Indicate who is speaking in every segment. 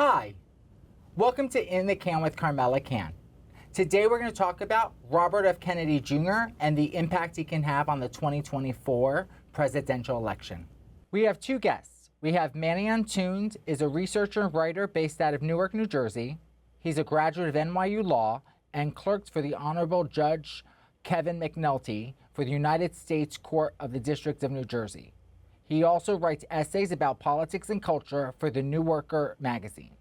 Speaker 1: Hi, welcome to In the Can with Carmella Cann. Today we're going to talk about Robert F. Kennedy Jr. and the impact he can have on the 2024 presidential election. We have two guests. We have Manny Antunes, is a researcher and writer based out of Newark, New Jersey. He's a graduate of NYU Law and clerked for the Honorable Judge Kevin McNulty for the United States Court of the District of New Jersey. He also writes essays about politics and culture for the Newarker Magazine.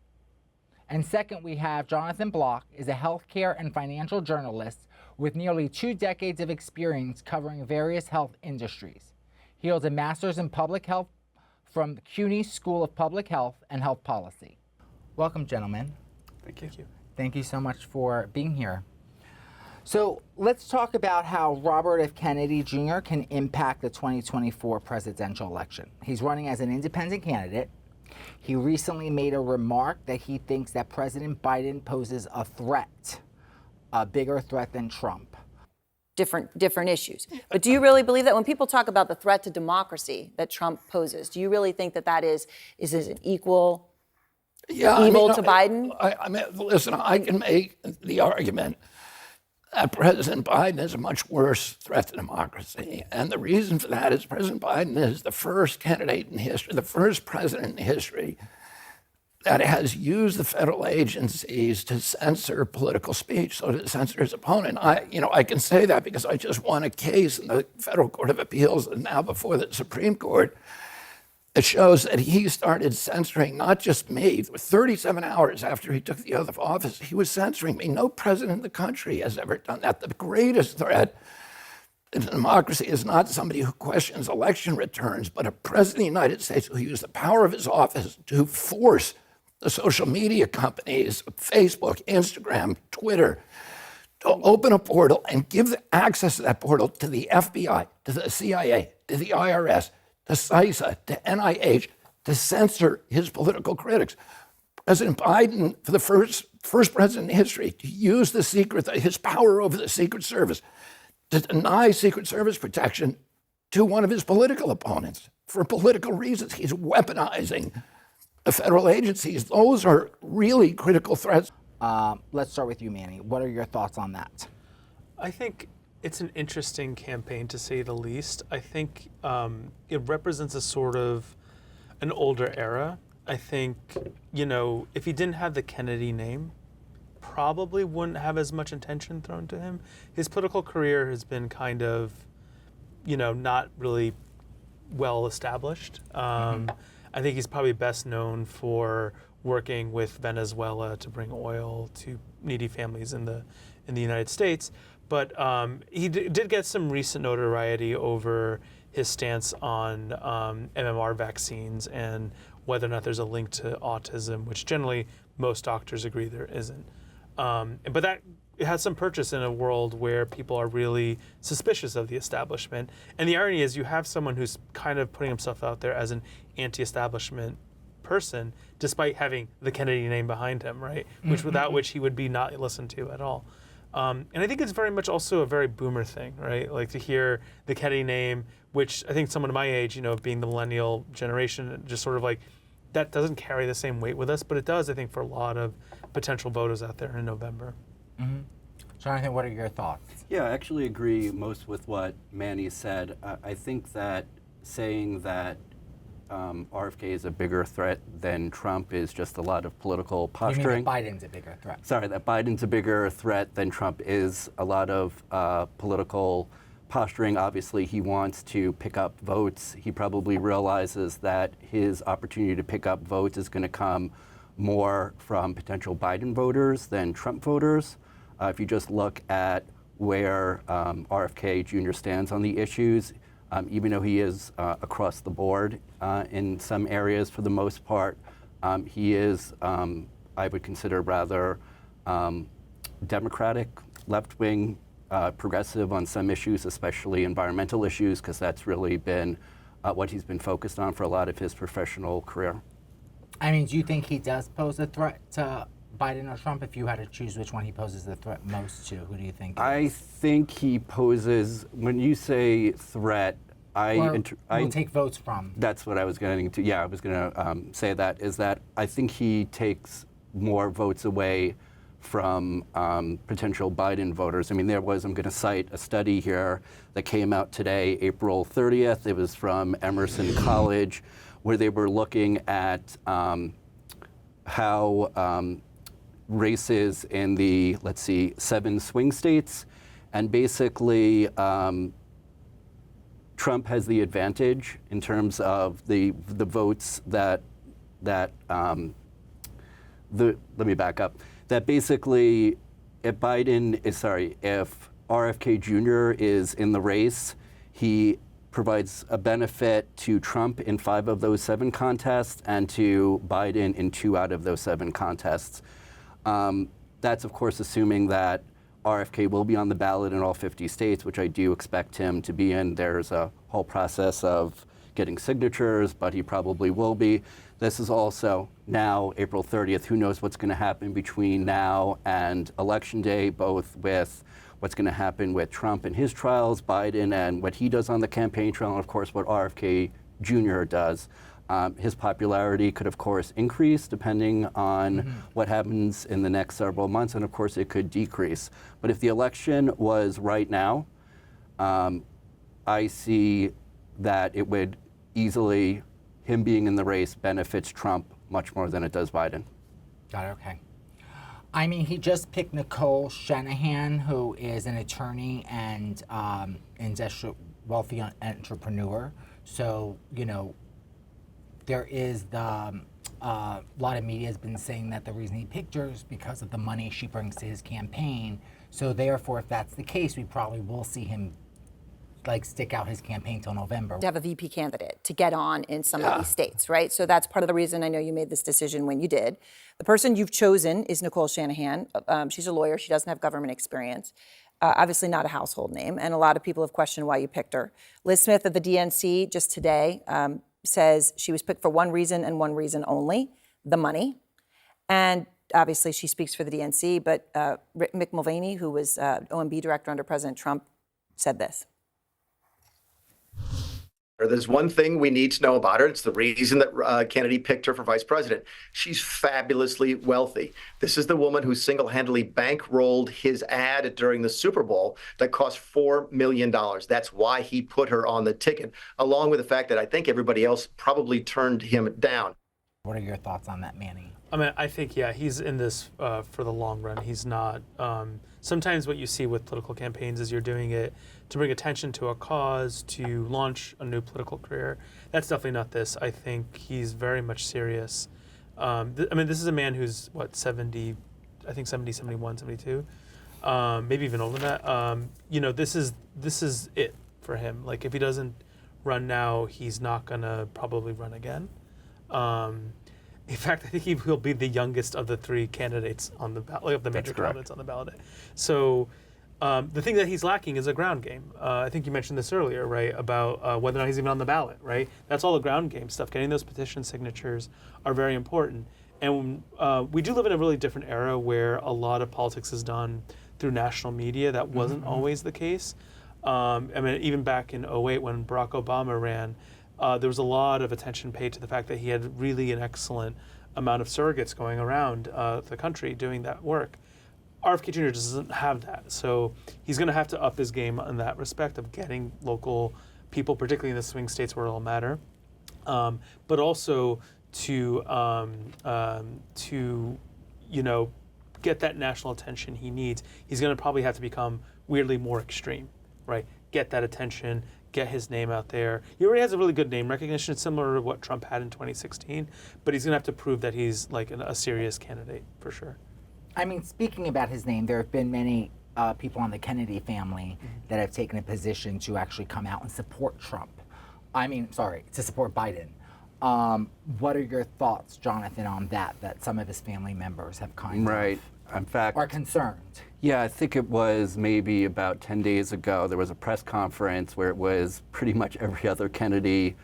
Speaker 1: And second, we have Jonathan Block, is a healthcare and financial journalist with nearly 2 decades of experience covering various health industries. He holds a master's in public health from the CUNY School of Public Health and Health Policy. Welcome, gentlemen.
Speaker 2: Thank you.
Speaker 1: Thank you so much for being here. So let's talk about how Robert F. Kennedy Jr. can impact the 2024 presidential election. He's running as an independent candidate. He recently made a remark that he thinks that President Biden poses a threat, a bigger threat than Trump.
Speaker 3: Different issues. But do you really believe that when people talk about the threat to democracy that Trump poses, do you really think that that is an equal evil to Biden?
Speaker 4: I mean, listen, I can make the argument that President Biden is a much worse threat to democracy. And the reason for that is President Biden is the first candidate in history, the first president in history that has used the federal agencies to censor political speech, so to censor his opponent. I can say that because I just won a case in the Federal Court of Appeals and now before the Supreme Court. It shows that he started censoring not just me. 37 hours after he took the oath of office, he was censoring me. No president in the country has ever done that. The greatest threat to democracy is not somebody who questions election returns, but a president of the United States who used the power of his office to force the social media companies, Facebook, Instagram, Twitter, to open a portal and give access to that portal to the FBI, to the CIA, to the IRS, to CISA, to NIH, to censor his political critics. President Biden, for the first president in history, to use his power over the Secret Service to deny Secret Service protection to one of his political opponents for political reasons. He's weaponizing the federal agencies. Those are really critical threats.
Speaker 1: Let's start with you, Manny. What are your thoughts on that?
Speaker 2: I think it's an interesting campaign, to say the least. I think it represents a sort of an older era. I think, if he didn't have the Kennedy name, probably wouldn't have as much attention thrown to him. His political career has been kind of, not really well established. I think he's probably best known for working with Venezuela to bring oil to needy families in the United States. But he did get some recent notoriety over his stance on MMR vaccines and whether or not there's a link to autism, which generally most doctors agree there isn't. But that it has some purchase in a world where people are really suspicious of the establishment. And the irony is you have someone who's kind of putting himself out there as an anti-establishment person, despite having the Kennedy name behind him, right? Which without which he would be not listened to at all. And I think it's very much also a very boomer thing, right? Like to hear the Kennedy name, which I think someone my age, being the millennial generation, just sort of like, that doesn't carry the same weight with us, but it does, I think, for a lot of potential voters out there in November.
Speaker 1: Jonathan, what are your thoughts?
Speaker 5: Yeah, I actually agree most with what Manny said. I think that saying that RFK is a bigger threat than Trump is just a lot of political posturing.
Speaker 1: You mean that Biden's a bigger threat?
Speaker 5: Sorry, that Biden's a bigger threat than Trump is a lot of political posturing. Obviously, he wants to pick up votes. He probably realizes that his opportunity to pick up votes is going to come more from potential Biden voters than Trump voters. If you just look at where RFK Jr. stands on the issues, even though he is across the board in some areas for the most part, he is, I would consider, rather Democratic, left-wing, progressive on some issues, especially environmental issues, because that's really been what he's been focused on for a lot of his professional career.
Speaker 1: I mean, do you think he does pose a threat to Biden or Trump? If you had to choose which one he poses the threat most to, who do you think?
Speaker 5: I think he poses, when you say threat,
Speaker 1: Will take votes from.
Speaker 5: That's what I was going to. Yeah, I was going to say that is that I think he takes more votes away from potential Biden voters. I mean, I'm going to cite a study here that came out today, April 30th. It was from Emerson College, where they were looking at how races in the, 7 swing states, and basically Trump has the advantage in terms of the votes let me back up. That basically, if RFK Jr. is in the race, he provides a benefit to Trump in 5 of those 7 contests and to Biden in 2 out of those 7 contests. That's, of course, assuming that RFK will be on the ballot in all 50 states, which I do expect him to be in. There's a whole process of getting signatures, but he probably will be. This is also now April 30th. Who knows what's going to happen between now and Election Day, both with what's going to happen with Trump and his trials, Biden and what he does on the campaign trail, and of course what RFK Jr. does. His popularity could, of course, increase depending on what happens in the next several months, and of course it could decrease. But if the election was right now, I see that it would easily, him being in the race benefits Trump much more than it does Biden.
Speaker 1: Got it, okay. I mean, he just picked Nicole Shanahan, who is an attorney and wealthy entrepreneur. So, there is a lot of media has been saying that the reason he picked her is because of the money she brings to his campaign. So therefore, if that's the case, we probably will see him stick out his campaign till November.
Speaker 3: To have a VP candidate to get on in some of these states, right? So that's part of the reason I know you made this decision when you did. The person you've chosen is Nicole Shanahan. She's a lawyer. She doesn't have government experience. Obviously not a household name, and a lot of people have questioned why you picked her. Liz Smith of the DNC just today says she was picked for one reason and one reason only, the money. And obviously she speaks for the DNC, but Mick Mulvaney, who was OMB director under President Trump, said this.
Speaker 6: There's one thing we need to know about her. It's the reason that Kennedy picked her for vice president. She's fabulously wealthy. This is the woman who single-handedly bankrolled his ad during the Super Bowl that cost $4 million. That's why he put her on the ticket, along with the fact that I think everybody else probably turned him down.
Speaker 1: What are your thoughts on that, Manny?
Speaker 2: I mean, I think, he's in this for the long run. He's not. Sometimes what you see with political campaigns is you're doing it to bring attention to a cause, to launch a new political career. That's definitely not this. I think he's very much serious. This is a man who's, 70, I think 70, 71, 72, maybe even older than that. This is it for him. If he doesn't run now, he's not going to probably run again. In fact, I think he'll be the youngest of the 3 candidates on the ballot, of the major candidates on the ballot. So the thing that he's lacking is a ground game. I think you mentioned this earlier, right, about whether or not he's even on the ballot, right? That's all the ground game stuff. Getting those petition signatures are very important. And we do live in a really different era where a lot of politics is done through national media. That wasn't always the case. Even back in 2008 when Barack Obama ran, there was a lot of attention paid to the fact that he had really an excellent amount of surrogates going around the country doing that work. RFK Jr. doesn't have that, so he's going to have to up his game in that respect of getting local people, particularly in the swing states where it'll matter, but also to get that national attention he needs. He's going to probably have to become weirdly more extreme, right? Get that attention. Get his name out there. He already has a really good name recognition, similar to what Trump had in 2016, but he's going to have to prove that he's a serious candidate for sure.
Speaker 1: I mean, speaking about his name, there have been many people on the Kennedy family that have taken a position to actually come out and support Trump. To support Biden. What are your thoughts, Jonathan, on that some of his family members have
Speaker 5: In fact,
Speaker 1: are concerned?
Speaker 5: Yeah, I think it was maybe about 10 days ago, there was a press conference where it was pretty much every other Kennedy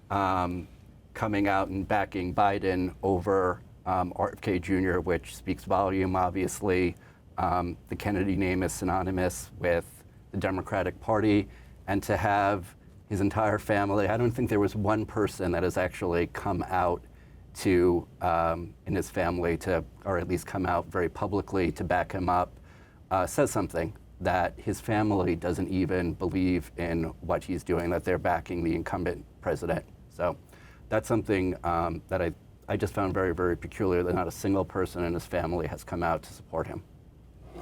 Speaker 5: coming out and backing Biden over RFK Jr., which speaks volume, obviously. The Kennedy name is synonymous with the Democratic Party, and to have his entire family. I don't think there was one person that has actually come out to, in his family to, or at least come out very publicly to back him up, says something that his family doesn't even believe in what he's doing, that they're backing the incumbent president. So that's something that I just found very, very peculiar, that not a single person in his family has come out to support him.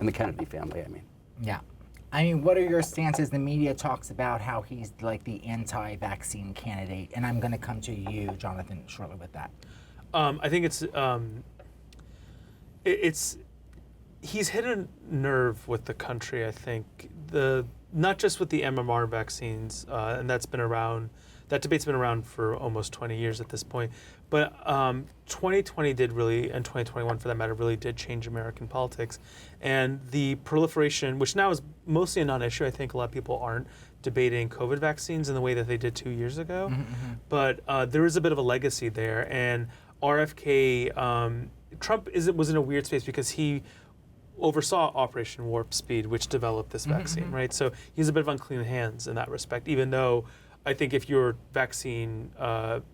Speaker 5: In the Kennedy family, I mean.
Speaker 1: Yeah. I mean, what are your stances? The media talks about how he's like the anti-vaccine candidate, and I'm going to come to you, Jonathan, shortly with that.
Speaker 2: I think it's he's hit a nerve with the country. I think not just with the MMR vaccines, and that's been around. That debate's been around for almost 20 years at this point. But 2020 did really, and 2021 for that matter, really did change American politics. And the proliferation, which now is mostly a non-issue, I think a lot of people aren't debating COVID vaccines in the way that they did 2 years ago. But there is a bit of a legacy there. And RFK, Trump was in a weird space because he oversaw Operation Warp Speed, which developed this vaccine, right? So he's a bit of unclean hands in that respect, even though I think if your vaccine,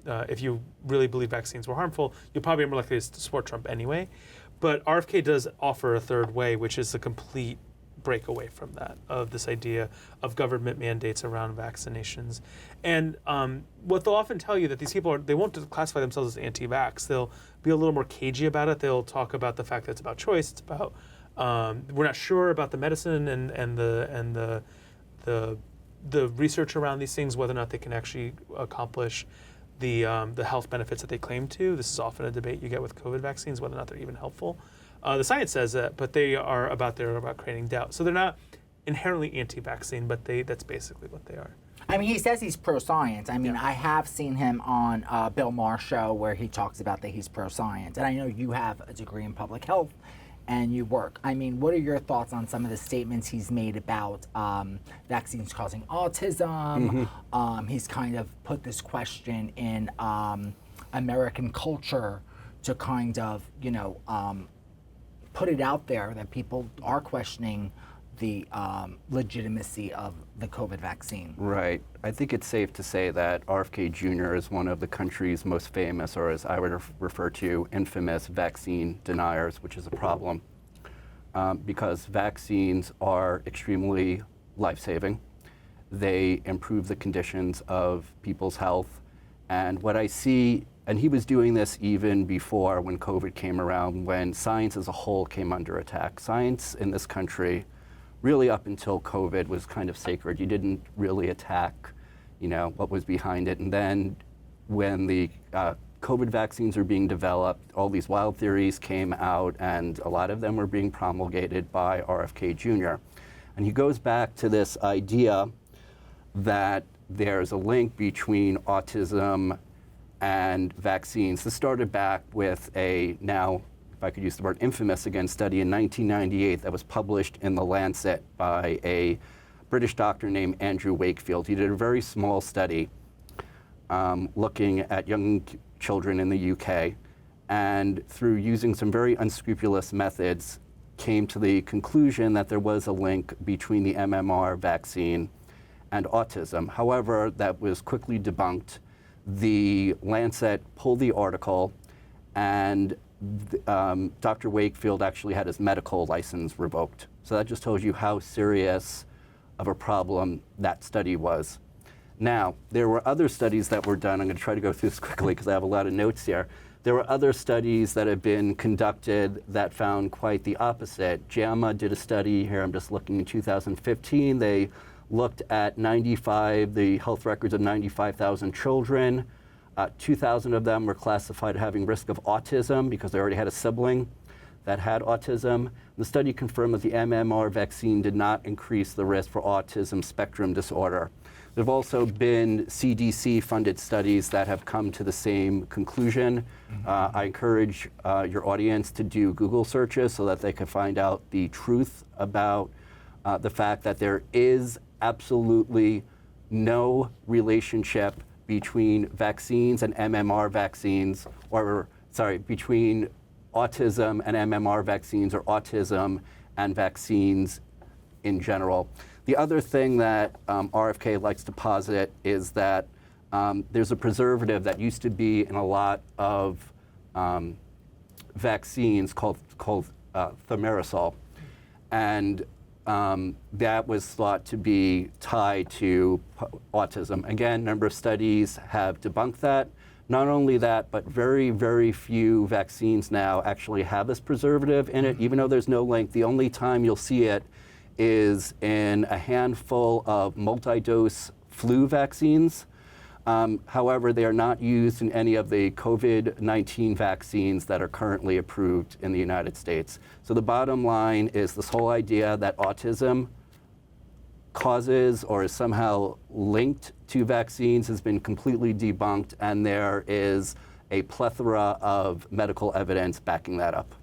Speaker 2: if you really believe vaccines were harmful, you're probably more likely to support Trump anyway. But RFK does offer a third way, which is a complete breakaway from that, of this idea of government mandates around vaccinations. And what they'll often tell you that these people they won't classify themselves as anti-vax. They'll be a little more cagey about it. They'll talk about the fact that it's about choice. It's about we're not sure about the medicine and the research around these things, whether or not they can actually accomplish the health benefits that they claim to. This is often a debate you get with COVID vaccines, whether or not they're even helpful. The science says that, but they're about creating doubt. So they're not inherently anti-vaccine, but that's basically what they are.
Speaker 1: I mean, he says he's pro-science. I mean, I have seen him on Bill Maher's show where he talks about that he's pro-science. And I know you have a degree in public health and you work. I mean, what are your thoughts on some of the statements he's made about vaccines causing autism? He's kind of put this question in American culture to kind of, put it out there that people are questioning the legitimacy of the COVID vaccine.
Speaker 5: Right. I think it's safe to say that RFK Jr. is one of the country's most famous, or as I would refer to, infamous vaccine deniers, which is a problem because vaccines are extremely life-saving. They improve the conditions of people's health. And what I see, and he was doing this even before when COVID came around, when science as a whole came under attack. Science in this country, really up until COVID, was kind of sacred. You didn't really attack, what was behind it. And then when the COVID vaccines were being developed, all these wild theories came out, and a lot of them were being promulgated by RFK Jr. And he goes back to this idea that there's a link between autism and vaccines. This started back with now, if I could use the word infamous again, study in 1998 that was published in The Lancet by a British doctor named Andrew Wakefield. He did a very small study looking at young children in the UK, and through using some very unscrupulous methods, came to the conclusion that there was a link between the MMR vaccine and autism. However, that was quickly debunked. The Lancet pulled the article, and Dr. Wakefield actually had his medical license revoked. So that just tells you how serious of a problem that study was. Now, there were other studies that were done. I'm going to try to go through this quickly because I have a lot of notes here. There were other studies that have been conducted that found quite the opposite. JAMA did a study here. I'm just looking in 2015. They looked at the health records of 95,000 children. 2,000 of them were classified having risk of autism because they already had a sibling that had autism. The study confirmed that the MMR vaccine did not increase the risk for autism spectrum disorder. There have also been CDC-funded studies that have come to the same conclusion. I encourage your audience to do Google searches so that they can find out the truth about the fact that there is absolutely no relationship between vaccines and MMR vaccines, between autism and MMR vaccines, or autism and vaccines in general. The other thing that RFK likes to posit is that there's a preservative that used to be in a lot of vaccines called thimerosal, and that was thought to be tied to autism. Again, a number of studies have debunked that. Not only that, but very, very few vaccines now actually have this preservative in it, even though there's no link. The only time you'll see it is in a handful of multi-dose flu vaccines. However, they are not used in any of the COVID-19 vaccines that are currently approved in the United States. So the bottom line is this whole idea that autism causes or is somehow linked to vaccines has been completely debunked, and there is a plethora of medical evidence backing that up.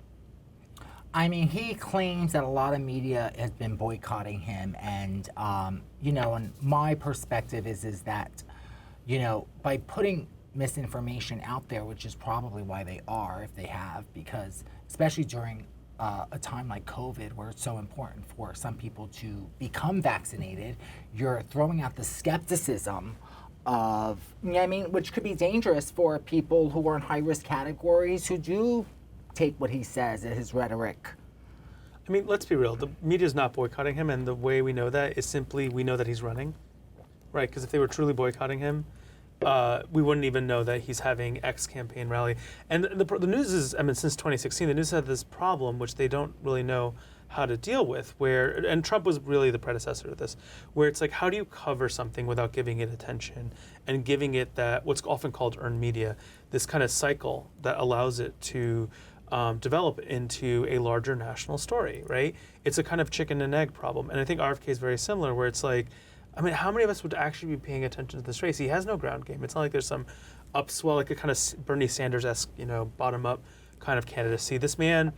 Speaker 1: I mean, he claims that a lot of media has been boycotting him, and and my perspective is that, by putting misinformation out there, which is probably why they are, if they have, because especially during a time like COVID, where it's so important for some people to become vaccinated, you're throwing out the skepticism of, which could be dangerous for people who are in high-risk categories who do take what he says as his rhetoric.
Speaker 2: I mean, let's be real. The media is not boycotting him, and the way we know that is simply we know that he's running, right? Because if they were truly boycotting him, we wouldn't even know that he's having X campaign rally. And the news is, since 2016, the news had this problem, which they don't really know how to deal with, and Trump was really the predecessor to this, where it's like, how do you cover something without giving it attention and giving it that, what's often called earned media, this kind of cycle that allows it to develop into a larger national story, right? It's a kind of chicken and egg problem. And I think RFK is very similar, where it's like, how many of us would actually be paying attention to this race? He has no ground game. It's not like there's some upswell, like a kind of Bernie Sanders-esque, bottom-up kind of candidacy. This man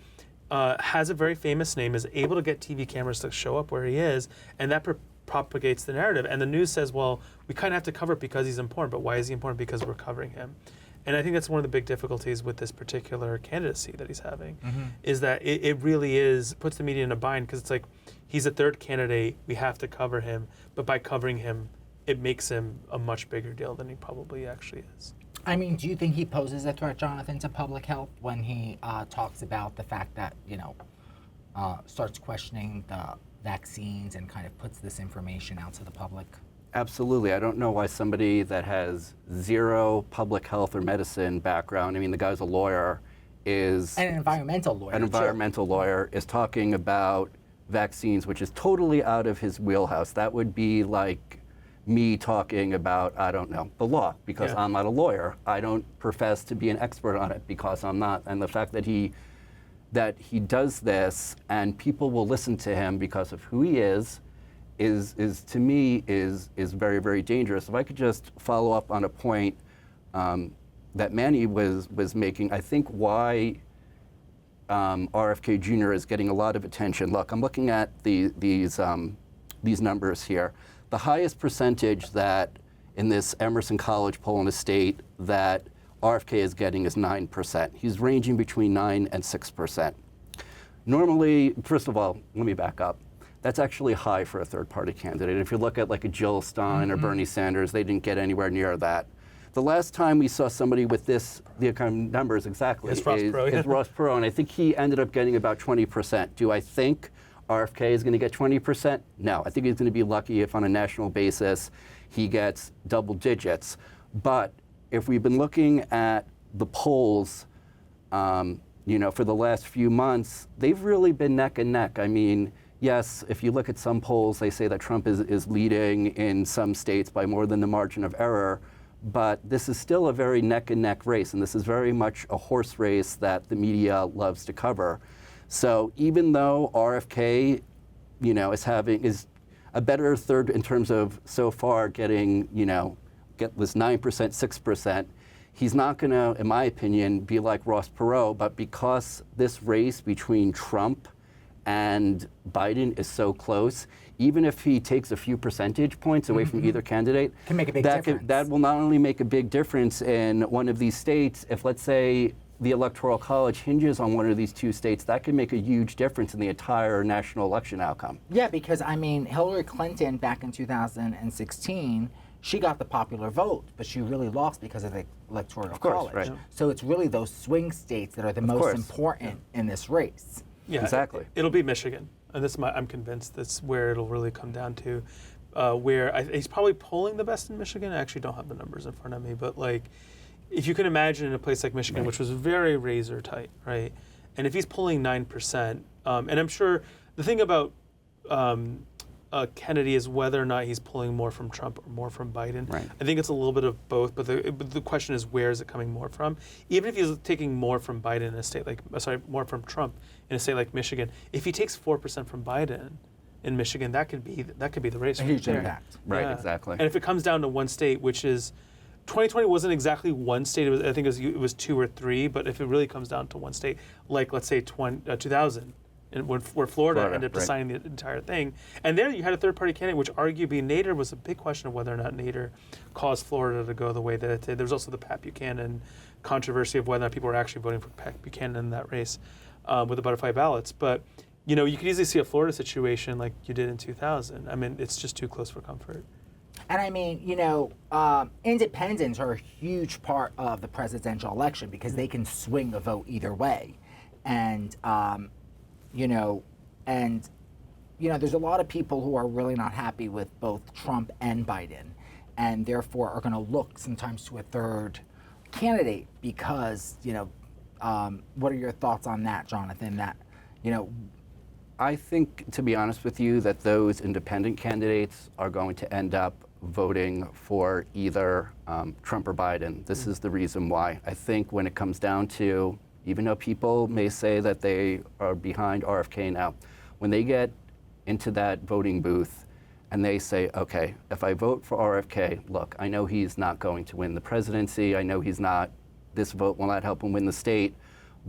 Speaker 2: has a very famous name, is able to get TV cameras to show up where he is, and that propagates the narrative. And the news says, well, we kind of have to cover it because he's important, but why is he important? Because we're covering him. And I think that's one of the big difficulties with this particular candidacy that he's having, is that it really puts the media in a bind, because it's like, he's a third candidate, we have to cover him, but by covering him, it makes him a much bigger deal than he probably actually is.
Speaker 1: Do you think he poses a threat, Jonathan, to public health when he talks about the fact that, starts questioning the vaccines and kind of puts this information out to the public?
Speaker 5: Absolutely. I don't know why somebody that has zero public health or medicine background, the guy's a lawyer, is
Speaker 1: an environmental lawyer.
Speaker 5: An environmental lawyer is talking about vaccines, which is totally out of his wheelhouse. That would be like me talking about, I don't know, the law, because I'm not a lawyer. I don't profess to be an expert on it because I'm not. And the fact that he does this and people will listen to him because of who he is to me is very, very dangerous. If I could just follow up on a point that Manny was making, I think why RFK Jr. is getting a lot of attention. Look, I'm looking at these numbers here. The highest percentage that in this Emerson College poll in the state that RFK is getting is 9%. He's ranging between 9 and 6%. Normally, first of all, let me back up. That's actually high for a third-party candidate. If you look at like a Jill Stein or Bernie Sanders, they didn't get anywhere near that. The last time we saw somebody with the kind of numbers exactly is Ross Perot, and I think he ended up getting about 20%. Do I think RFK is going to get 20%? No, I think he's going to be lucky if on a national basis he gets double digits. But if we've been looking at the polls, for the last few months, they've really been neck and neck. Yes, if you look at some polls, they say that Trump is leading in some states by more than the margin of error. But this is still a very neck and neck race, and this is very much a horse race that the media loves to cover. So even though RFK, is a better third in terms of so far getting, get this 9%, 6%, he's not going to, in my opinion, be like Ross Perot. But because this race between Trump and Biden is so close, even if he takes a few percentage points away from either candidate,
Speaker 1: can make a big difference.
Speaker 5: That will not only make a big difference in one of these states, if let's say the Electoral College hinges on one of these two states, that could make a huge difference in the entire national election outcome.
Speaker 1: Yeah, because I mean, Hillary Clinton back in 2016, she got the popular vote, but she really lost because of the Electoral College.
Speaker 5: Right.
Speaker 1: So it's really those swing states that are the most important in this race.
Speaker 2: Yeah,
Speaker 5: exactly.
Speaker 2: It'll be Michigan, and I'm convinced that's where it'll really come down to. He's probably polling the best in Michigan. I actually don't have the numbers in front of me, but like, if you can imagine in a place like Michigan, which was very razor tight, right? And if he's pulling 9%, and I'm sure the thing about Kennedy is whether or not he's pulling more from Trump or more from Biden.
Speaker 5: Right.
Speaker 2: I think it's a little bit of both, but the question is, where is it coming more from? Even if he's taking more from Biden in a state like, more from Trump in a state like Michigan, if he takes 4% from Biden in Michigan, that could be the race.
Speaker 1: A huge impact.
Speaker 5: Right, exactly.
Speaker 2: And if it comes down to one state, which is 2020 wasn't exactly one state. I think it was 2 or 3. But if it really comes down to one state, like let's say 2000, and where Florida ended up deciding the entire thing, and there you had a third-party candidate, which arguably Nader was a big question of whether or not Nader caused Florida to go the way that it did. There was also the Pat Buchanan controversy of whether or not people were actually voting for Pat Buchanan in that race with the butterfly ballots. But you could easily see a Florida situation like you did in 2000. I mean, it's just too close for comfort.
Speaker 1: And I mean, independents are a huge part of the presidential election because they can swing a vote either way. And, there's a lot of people who are really not happy with both Trump and Biden, and therefore are going to look sometimes to a third candidate because, what are your thoughts on that, Jonathan?
Speaker 5: I think, to be honest with you, that those independent candidates are going to end up voting for either Trump or Biden. This is the reason why. I think when it comes down to, even though people may say that they are behind RFK now, when they get into that voting booth and they say, okay, if I vote for RFK, look, I know he's not going to win the presidency. I know this vote will not help him win the state,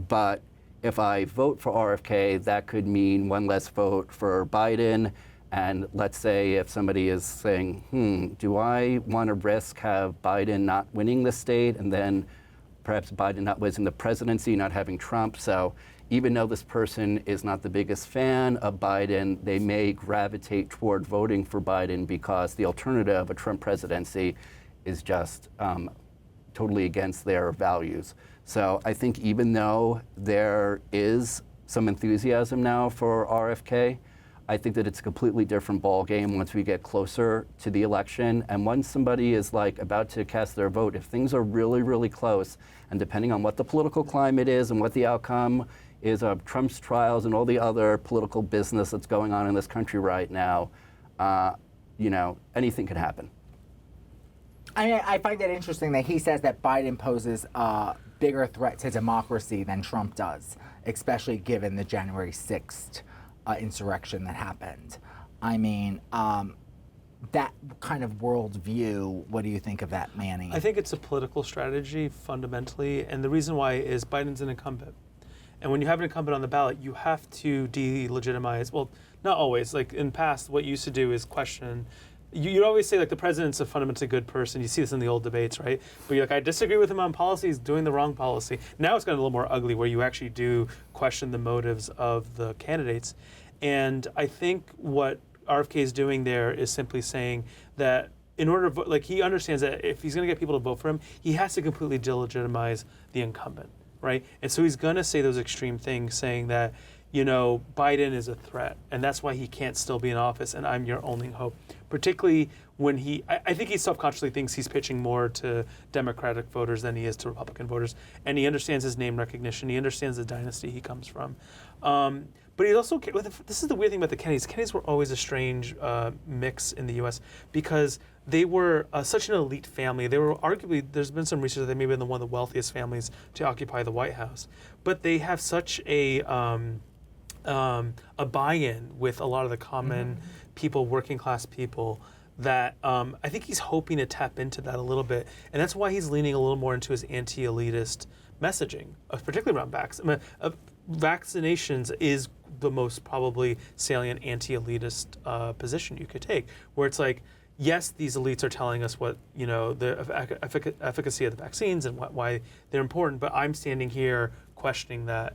Speaker 5: but if I vote for RFK, that could mean one less vote for Biden. And let's say if somebody is saying, do I want to risk have Biden not winning the state and then perhaps Biden not winning the presidency, not having Trump? So even though this person is not the biggest fan of Biden, they may gravitate toward voting for Biden because the alternative, a Trump presidency, is just totally against their values. So I think even though there is some enthusiasm now for RFK, I think that it's a completely different ballgame once we get closer to the election. And once somebody is about to cast their vote, if things are really, really close, and depending on what the political climate is and what the outcome is of Trump's trials and all the other political business that's going on in this country right now, anything could happen.
Speaker 1: I mean, I find it interesting that he says that Biden poses a bigger threat to democracy than Trump does, especially given the January 6th insurrection that happened. I mean, that kind of worldview, what do you think of that, Manny?
Speaker 2: I think it's a political strategy fundamentally, and the reason why is Biden's an incumbent. And when you have an incumbent on the ballot, you have to delegitimize, well, not always, like in past, what you used to do is question. You'd always say the president's a fundamentally good person. You see this in the old debates, right? But you're I disagree with him on policy, he's doing the wrong policy. Now it's gotten a little more ugly where you actually do question the motives of the candidates. And I think what RFK is doing there is simply saying that in order to vote, he understands that if he's going to get people to vote for him, he has to completely delegitimize the incumbent, right? And so he's going to say those extreme things, saying that, Biden is a threat, and that's why he can't still be in office, and I'm your only hope. Particularly when I think he self-consciously thinks he's pitching more to Democratic voters than he is to Republican voters, and he understands his name recognition, he understands the dynasty he comes from. But he's also, this is the weird thing about the Kennedys. Kennedys were always a strange mix in the U.S. because they were such an elite family. They were arguably, there's been some research that they may have been one of the wealthiest families to occupy the White House. But they have such a buy-in with a lot of the common people, working class people, that I think he's hoping to tap into that a little bit. And that's why he's leaning a little more into his anti-elitist messaging, particularly around vaccinations is the most probably salient anti-elitist position you could take, where it's yes, these elites are telling us what, the efficacy of the vaccines and why they're important, but I'm standing here questioning that,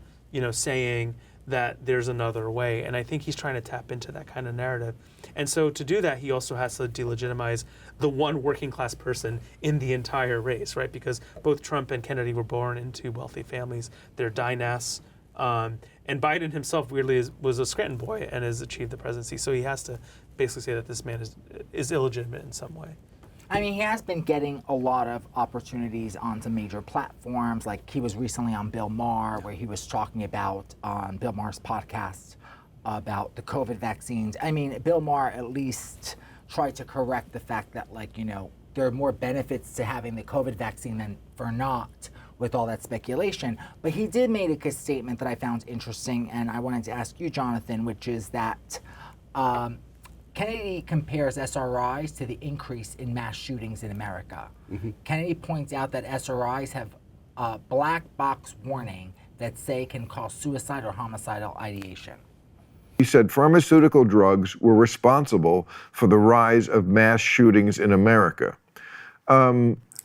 Speaker 2: saying that there's another way. And I think he's trying to tap into that kind of narrative. And so to do that, he also has to delegitimize the one working class person in the entire race, right? Because both Trump and Kennedy were born into wealthy families. They're dynasts. And Biden himself, weirdly, was a Scranton boy and has achieved the presidency. So he has to basically say that this man is illegitimate in some way.
Speaker 1: I mean, he has been getting a lot of opportunities on some major platforms. Like he was recently on Bill Maher, where he was talking about, on Bill Maher's podcast, about the COVID vaccines. I mean, Bill Maher at least tried to correct the fact that, there are more benefits to having the COVID vaccine than for not, with all that speculation. But he did make a statement that I found interesting, and I wanted to ask you, Jonathan, which is that Kennedy compares SRIs to the increase in mass shootings in America. Mm-hmm. Kennedy points out that SRIs have a black box warning that say can cause suicide or homicidal ideation.
Speaker 7: He said pharmaceutical drugs were responsible for the rise of mass shootings in America.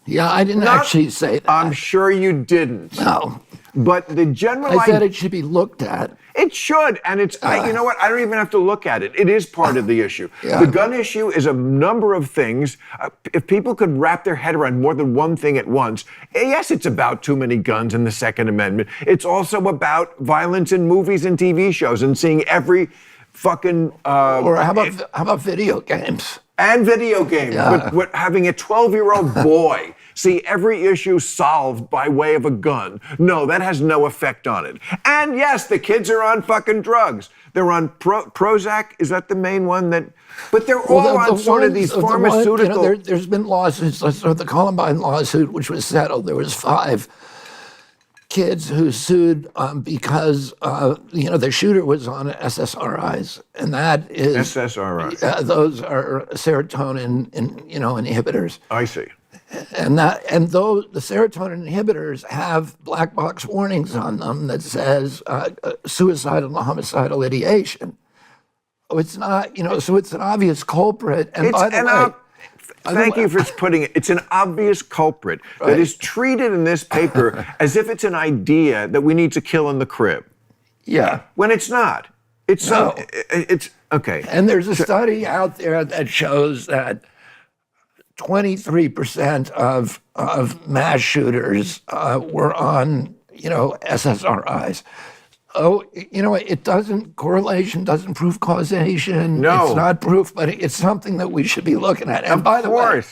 Speaker 4: Yeah, I didn't actually say that.
Speaker 7: I'm sure you didn't.
Speaker 4: No.
Speaker 7: But the general
Speaker 4: I said it should be looked at.
Speaker 7: It should, and it's, you know what, I don't even have to look at it. It is part of the issue.
Speaker 4: Yeah.
Speaker 7: The gun issue is a number of things. If people could wrap their head around more than one thing at once, yes, it's about too many guns and the Second Amendment. It's also about violence in movies and TV shows and seeing every fucking...
Speaker 4: Or how about video games?
Speaker 7: And video games,
Speaker 4: Yeah.
Speaker 7: but having a 12-year-old boy see every issue solved by way of a gun. No, that has no effect on it. And yes, the kids are on fucking drugs. They're on Prozac. Is that the main one that? But they're all on sort of these pharmaceutical.
Speaker 4: There's been lawsuits. The Columbine lawsuit, which was settled. There was 5 kids who sued because the shooter was on SSRIs, and that is
Speaker 7: SSRI.
Speaker 4: Those are serotonin inhibitors.
Speaker 7: I see.
Speaker 4: And those the serotonin inhibitors have black box warnings on them that says suicidal and homicidal ideation. It's not, so it's an obvious culprit. And by the way,
Speaker 7: thank you for putting it. It's an obvious culprit that is treated in this paper as if it's an idea that we need to kill in the crib.
Speaker 4: Yeah.
Speaker 7: When it's not. It's okay.
Speaker 4: And there's a study out there that shows that 23% of mass shooters were on, SSRIs. Oh, correlation doesn't prove causation.
Speaker 7: No.
Speaker 4: It's not proof, but it's something that we should be looking at. And by the way,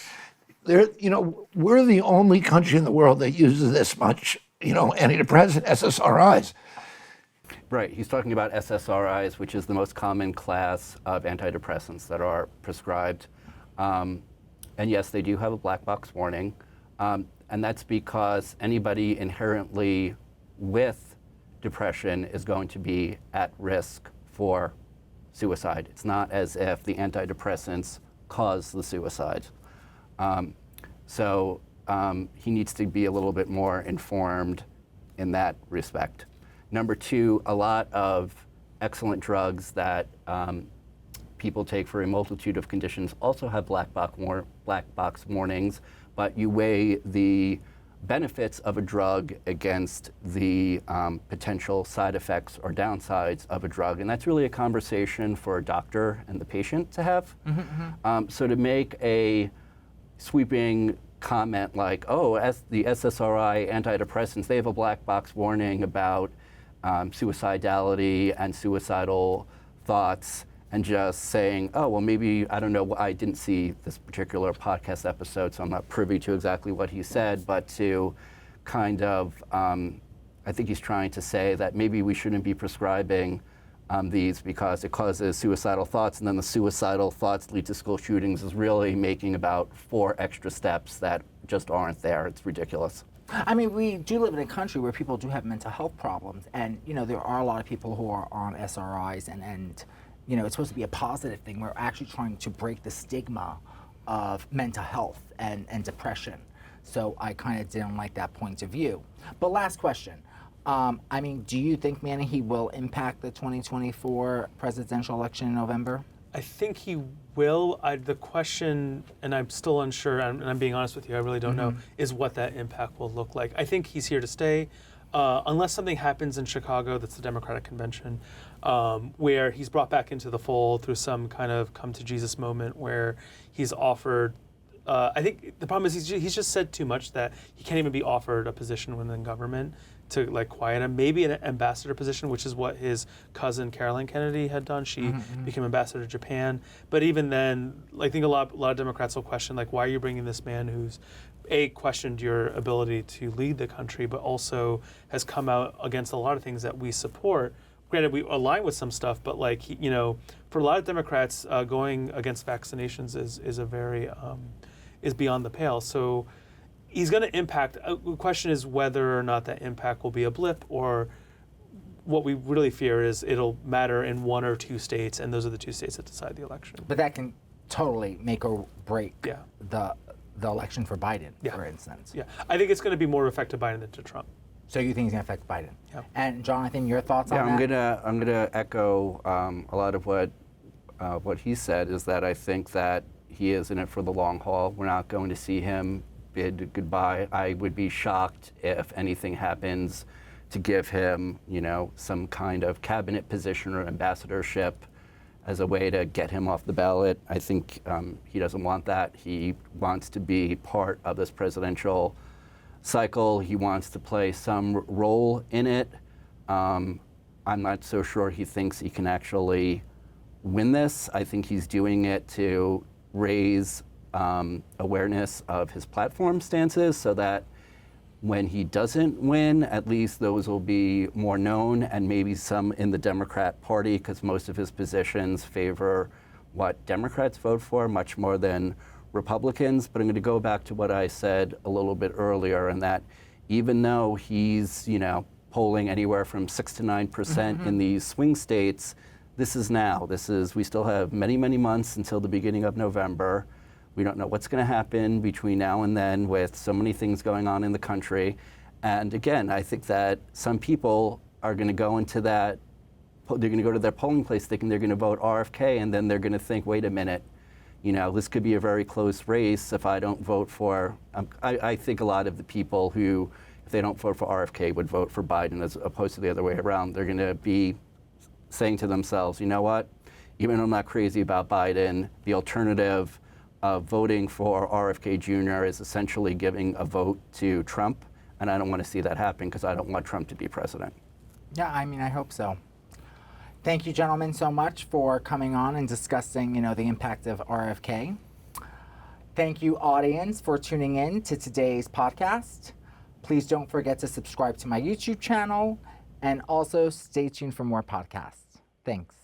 Speaker 4: we're the only country in the world that uses this much, antidepressant SSRIs.
Speaker 5: Right, he's talking about SSRIs, which is the most common class of antidepressants that are prescribed. And yes, they do have a black box warning. And that's because anybody inherently with depression is going to be at risk for suicide. It's not as if the antidepressants cause the suicide. So he needs to be a little bit more informed in that respect. Number 2, a lot of excellent drugs that people take for a multitude of conditions also have black box warnings, but you weigh the benefits of a drug against the potential side effects or downsides of a drug. And that's really a conversation for a doctor and the patient to have. Mm-hmm. So to make a sweeping comment like, as the SSRI antidepressants, they have a black box warning about suicidality and suicidal thoughts, and just saying, maybe, I don't know, I didn't see this particular podcast episode, so I'm not privy to exactly what he said, but to kind of, I think he's trying to say that maybe we shouldn't be prescribing these because it causes suicidal thoughts, and then the suicidal thoughts lead to school shootings is really making about 4 extra steps that just aren't there. It's ridiculous.
Speaker 1: I mean, we do live in a country where people do have mental health problems, and there are a lot of people who are on SRIs, and it's supposed to be a positive thing. We're actually trying to break the stigma of mental health and depression. So I kind of didn't like that point of view. But last question. Do you think, Manny, he will impact the 2024 presidential election in November?
Speaker 2: I think he will. The question, and I'm still unsure, and I'm being honest with you, I really don't know, is what that impact will look like. I think he's here to stay, unless something happens in Chicago, that's the Democratic Convention, where he's brought back into the fold through some kind of come to Jesus moment where he's offered. I think the problem is he's just said too much that he can't even be offered a position within government to like quiet him. Maybe an ambassador position, which is what his cousin Carolyn Kennedy had done. She became ambassador to Japan. But even then, I think a lot of Democrats will question like, why are you bringing this man who's questioned your ability to lead the country, but also has come out against a lot of things that we support. Granted, we align with some stuff, but like for a lot of Democrats, going against vaccinations is a very is beyond the pale. So he's going to impact. The question is whether or not that impact will be a blip, or what we really fear is it'll matter in 1 or 2 states, and those are the 2 states that decide the election.
Speaker 1: But that can totally make or break the election for Biden, for instance.
Speaker 2: Yeah, I think it's going to be more effective Biden than to Trump.
Speaker 1: So you think it's going to affect Biden?
Speaker 2: Yeah.
Speaker 1: And Jonathan, your thoughts on that?
Speaker 5: Yeah, I'm gonna echo a lot of what he said. Is that I think that he is in it for the long haul. We're not going to see him bid goodbye. I would be shocked if anything happens to give him, some kind of cabinet position or ambassadorship as a way to get him off the ballot. I think he doesn't want that. He wants to be part of this presidential cycle. He wants to play some role in it. I'm not so sure he thinks he can actually win this. I think he's doing it to raise awareness of his platform stances so that when he doesn't win, at least those will be more known, and maybe some in the Democrat Party, because most of his positions favor what Democrats vote for much more than Republicans. But I'm going to go back to what I said a little bit earlier, and that even though he's, polling anywhere from 6 to 9% in these swing states, this is now. We still have many, many months until the beginning of November. We don't know what's going to happen between now and then with so many things going on in the country. And again, I think that some people are going to go into that, they're going to go to their polling place thinking they're going to vote RFK, and then they're going to think, wait a minute, this could be a very close race if I don't vote for, I think a lot of the people who, if they don't vote for RFK, would vote for Biden as opposed to the other way around. They're going to be saying to themselves, you know what, even though I'm not crazy about Biden, the alternative of voting for RFK Jr. is essentially giving a vote to Trump, and I don't want to see that happen because I don't want Trump to be president.
Speaker 1: Yeah, I hope so. Thank you, gentlemen, so much for coming on and discussing, the impact of RFK. Thank you, audience, for tuning in to today's podcast. Please don't forget to subscribe to my YouTube channel, and also stay tuned for more podcasts. Thanks.